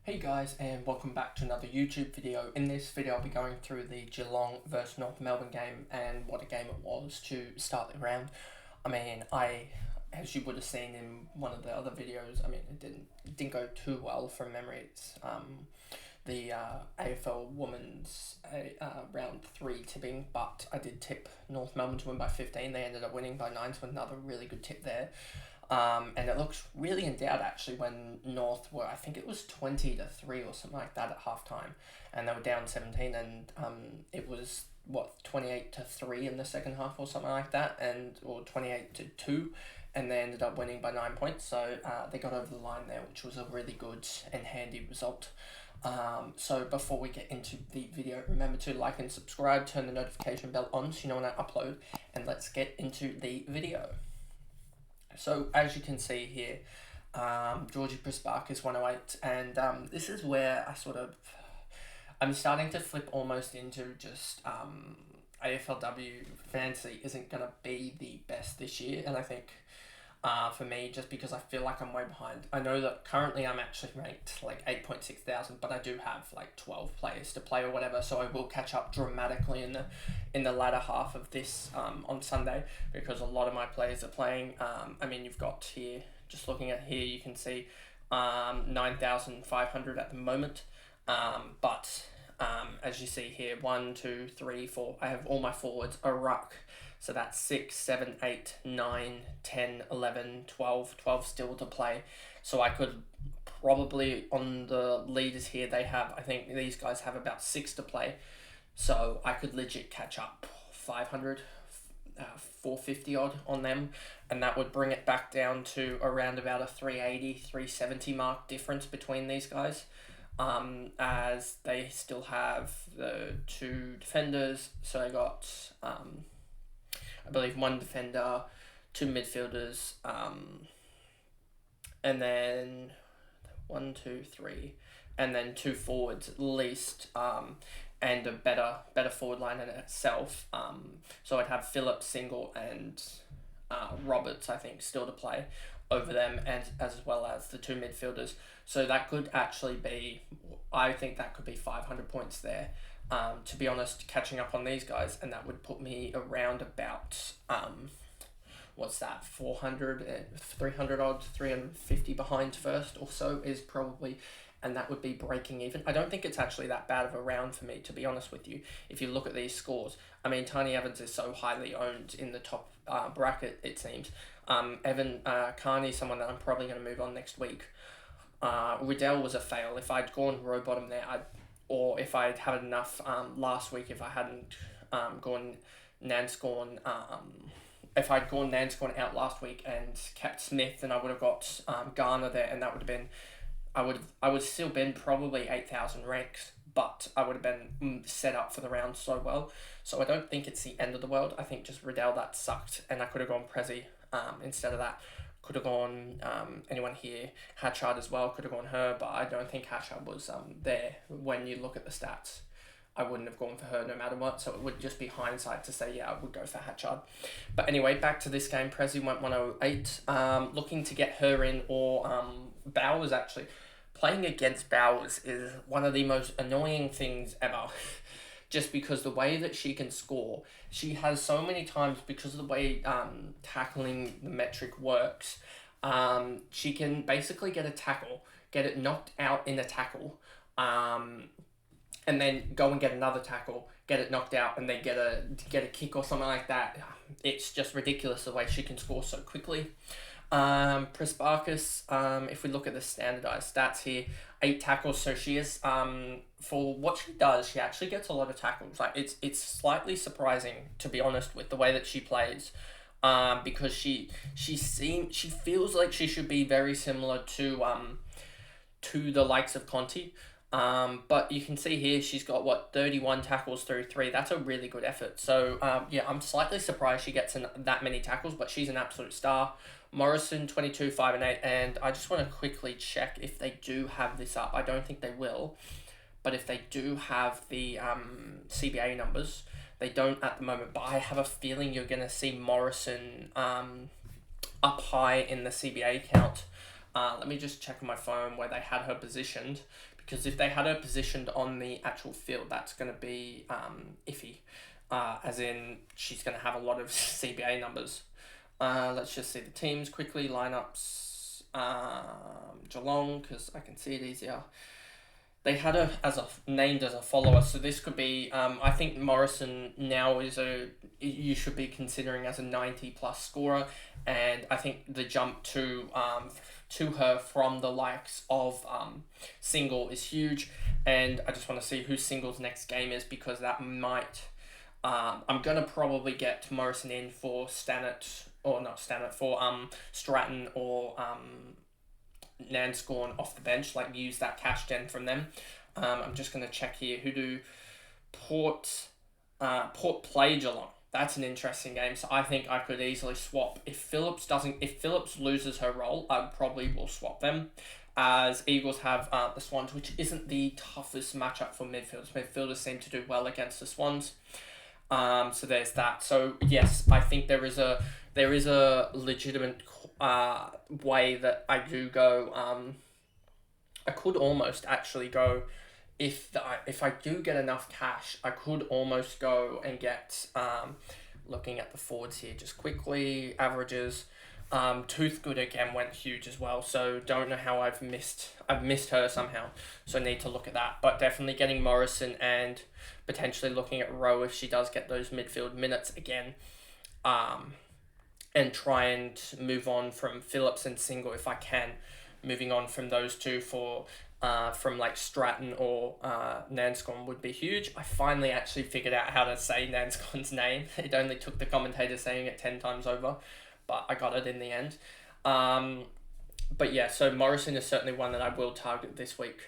Hey guys, and welcome back to another YouTube video. In this video I'll be going through the Geelong versus North Melbourne game and what a game it was to start the round. As you would have seen in one of the other videos, it didn't go too well from memory. It's the AFL Women's round 3 tipping, but I did tip North Melbourne to win by 15. They ended up winning by 9, so another really good tip there. And it looks really in doubt actually when North were, I think it was 20-3 or something like that at halftime, and they were down 17, and it was 28-3 in the second half or something like that, or 28-2, and they ended up winning by 9 points. So they got over the line there, which was a really good and handy result. So before we get into the video, remember to like and subscribe, turn the notification bell on so you know when I upload, and let's get into the video. So as you can see here, Georgie Prisbark is 108, and this is where I'm starting to flip almost into just AFLW fantasy isn't going to be the best this year, and I think for me, just because I feel like I'm way behind. I know that currently I'm actually ranked like 8.6 thousand, but I do have like 12 players to play or whatever, so I will catch up dramatically in the latter half of this on Sunday, because a lot of my players are playing. You've got here, just looking at here, you can see 9,500 at the moment, but as you see here, 1, 2, 3, 4, I have all my forwards a ruck. So that's 6, 7, 8, 9, 10, 11, 12 still to play. So I could probably, on the leaders here, I think these guys have about 6 to play. So I could legit catch up 500, 450 odd on them. And that would bring it back down to around about a 380, 370 mark difference between these guys. As they still have the 2 defenders. So I got... I believe 1 defender, 2 midfielders, and then 1, 2, 3, and then 2 forwards at least, and a better forward line in itself. So I'd have Phillips, Single, and Roberts, I think, still to play over them, and as well as the 2 midfielders. So that could actually be, I think that could be 500 points there. To be honest, catching up on these guys, and that would put me around about 400, 300 odd, 350 behind first or so is probably, and that would be breaking even. I don't think it's actually that bad of a round for me, to be honest with you, if you look at these scores. Tiny Evans is so highly owned in the top bracket, it seems. Evan Carney, someone that I'm probably going to move on next week. Riddell was a fail. If I'd gone row bottom there, or if I'd had enough last week, if I hadn't gone Nanscorn, if I'd gone Nanscorn out last week and kept Smith, then I would have got Garner there, and that would have been, I would still been probably 8,000 ranks, but I would have been set up for the round so well. So I don't think it's the end of the world. I think just Riddell, that sucked, and I could have gone Prezi instead of that. Could have gone anyone here, Hatchard as well, could have gone her, but I don't think Hatchard was there when you look at the stats. I wouldn't have gone for her no matter what, so it would just be hindsight to say, yeah, I would go for Hatchard. But anyway, back to this game, Prezi went 108, looking to get her in, or Bowers actually. Playing against Bowers is one of the most annoying things ever. Just because the way that she can score, she has so many times, because of the way tackling the metric works, she can basically get a tackle, get it knocked out in a tackle, and then go and get another tackle, get it knocked out, and then get a kick or something like that. It's just ridiculous the way she can score so quickly. Prisbarkus, if we look at the standardized stats here, 8 tackles, so she is, for what she does, she actually gets a lot of tackles. Like, it's slightly surprising, to be honest, with the way that she plays, because she feels like she should be very similar to the likes of Conti. But you can see here, she's got 31 tackles through 3. That's a really good effort. So, I'm slightly surprised she gets that many tackles, but she's an absolute star. Morrison, 22, 5 and 8, and I just want to quickly check if they do have this up. I don't think they will, but if they do have the CBA numbers, they don't at the moment, but I have a feeling you're going to see Morrison up high in the CBA count. Let me just check on my phone where they had her positioned, because if they had her positioned on the actual field, that's going to be iffy. As in, she's going to have a lot of CBA numbers. Let's just see the teams quickly, lineups. Geelong, because I can see it easier. They had her named as a follower, so this could be. I think Morrison now you should be considering as a 90+ scorer, and I think the jump to her from the likes of Single is huge, and I just want to see who Single's next game is, because that might. I'm gonna probably get Morrison in for for Stratton or Nanscorn off the bench, like use that cash gen from them. I'm just going to check here. Who do Port play Geelong? That's an interesting game. So I think I could easily swap. If Phillips loses her role, I probably will swap them. As Eagles have the Swans, which isn't the toughest matchup for midfielders. Midfielders seem to do well against the Swans. So there's that. So yes, I think there is a legitimate way that I do go. I could almost actually go, if I do get enough cash, I could almost go and get looking at the forwards here just quickly, averages. Toothgood again went huge as well, so don't know how I've missed her somehow, so need to look at that. But definitely getting Morrison and potentially looking at Rowe if she does get those midfield minutes again, and try and move on from Phillips and Single if I can, moving on from those two for from like Stratton or Nanscorn would be huge. I finally actually figured out how to say Nanscorn's name. It only took the commentator saying it 10 times over, but I got it in the end. But yeah, so Morrison is certainly one that I will target this week.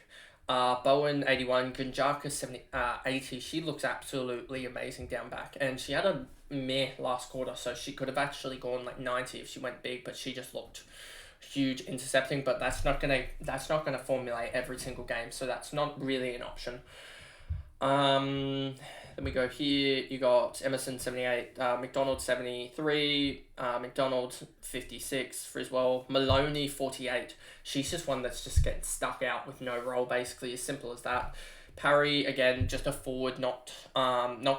Bowen 81, Gunjaka 80. She looks absolutely amazing down back, and she had a meh last quarter, so she could have actually gone like 90 if she went big, but she just looked huge intercepting. But that's not gonna formulate every single game, so that's not really an option. Then we go here. You got Emerson 78, McDonald 73, McDonald 56, Friswell, Maloney 48. She's just one that's just getting stuck out with no role, basically, as simple as that. Parry, again, just a forward, not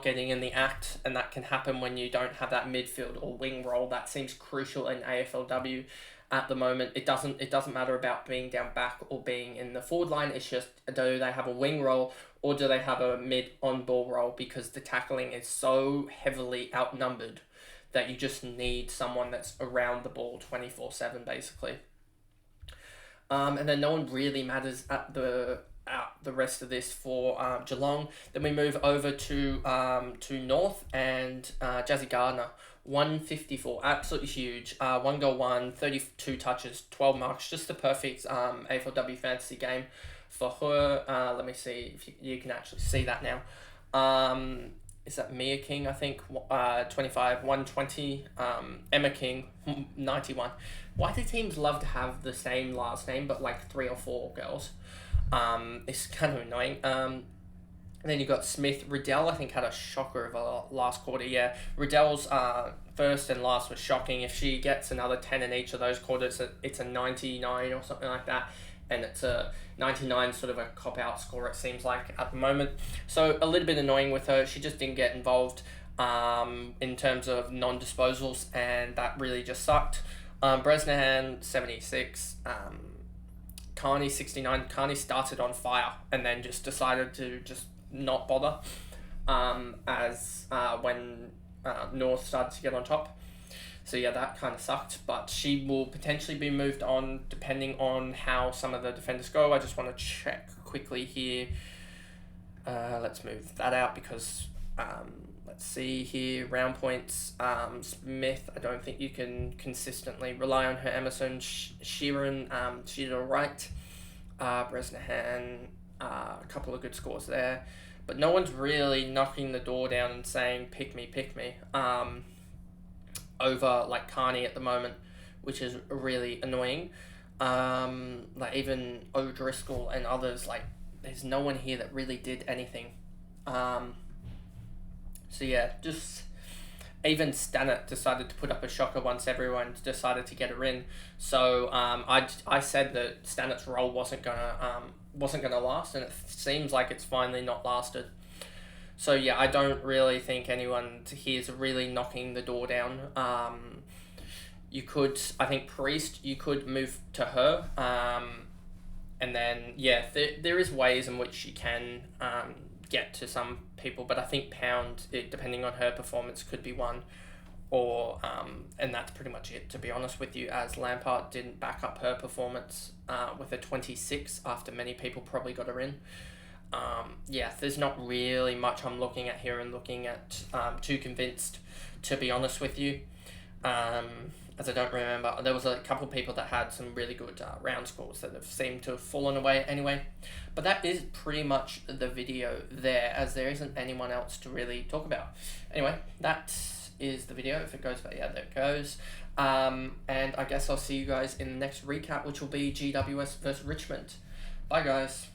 getting in the act, and that can happen when you don't have that midfield or wing role. That seems crucial in AFLW at the moment. It doesn't matter about being down back or being in the forward line. It's just, do they have a wing role or do they have a mid on ball role, because the tackling is so heavily outnumbered that you just need someone that's around the ball 24/7 basically. And then no one really matters at the rest of this for Geelong. Then we move over to North, and Jazzy Garner 154, absolutely huge. 1 goal, 32 touches, 12 marks, just the perfect AFLW fantasy game for her. Let me see if you can actually see that now. Is that Mia King, I think? 25, 120. Emma King, 91. Why do teams love to have the same last name, but like 3 or 4 girls? It's kind of annoying. Then you got Smith. Riddell, I think, had a shocker of a last quarter. Yeah, Riddell's first and last was shocking. If she gets another 10 in each of those quarters, it's a 99 or something like that. And it's a 99, sort of a cop-out score, it seems like, at the moment. So a little bit annoying with her. She just didn't get involved in terms of non-disposals, and that really just sucked. Bresnahan, 76. Carney, 69. Carney started on fire and then just decided to just not bother when North started to get on top. So yeah, that kind of sucked, but she will potentially be moved on depending on how some of the defenders go. I just want to check quickly here. Let's move that out because let's see here, round points. Smith, I don't think you can consistently rely on her. Emerson, Sheeran, she did all right. Bresnahan, a couple of good scores there, but no one's really knocking the door down and saying pick me over like Carney at the moment, which is really annoying. Like even O'Driscoll and others, like there's no one here that really did anything. So yeah, just Even Stannett decided to put up a shocker once everyone decided to get her in. So I said that Stannett's role wasn't gonna last, and it seems like it's finally not lasted. So yeah, I don't really think anyone here is really knocking the door down. I think Priest, you could move to her. And then, yeah, there is ways in which she can get to some people, but I think Pound, depending on her performance, could be one. And that's pretty much it, to be honest with you, as Lampard didn't back up her performance with a 26 after many people probably got her in. There's not really much I'm looking at here and looking at too convinced, to be honest with you. As I don't remember, there was a couple of people that had some really good round scores that have seemed to have fallen away anyway. But that is pretty much the video there, as there isn't anyone else to really talk about. Anyway, that is the video. If it goes, but yeah, there it goes. And I guess I'll see you guys in the next recap, which will be GWS versus Richmond. Bye, guys.